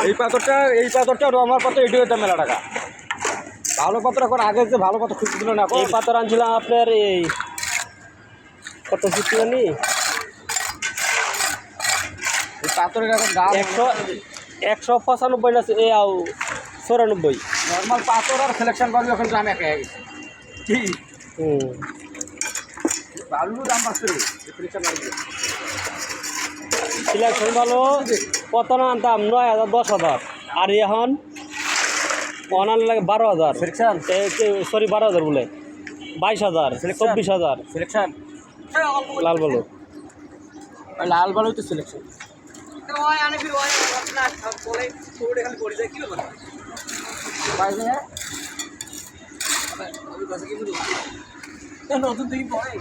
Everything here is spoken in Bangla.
এই পাথরটা রমার পাথর এটি হইতে মেলা টাকা। ভালো পাথর এখন আগে যে ভালো পাথর খুঁজছিল না। এই পাথর আনছিলাম আপনার এই কত ফিফটি জানি এই পাথরের এখন দাম 195 না 94। নর্মাল পাথর আর সিলেকশন করলে এখন দাম এক হয়ে গেছে। ঠিক ভালো দাম পাচ্ছে সিলেকশন ভালো কত না আনতাম 9,000 10,000 আর এখন অনার লাগে 12,000 সিলেকশন সরি 12,000 বলে 22,000 24,000 সিলেকশন লাল বলো লাল ভালোই তো সিলেকশন নতুন থেকে পড়ে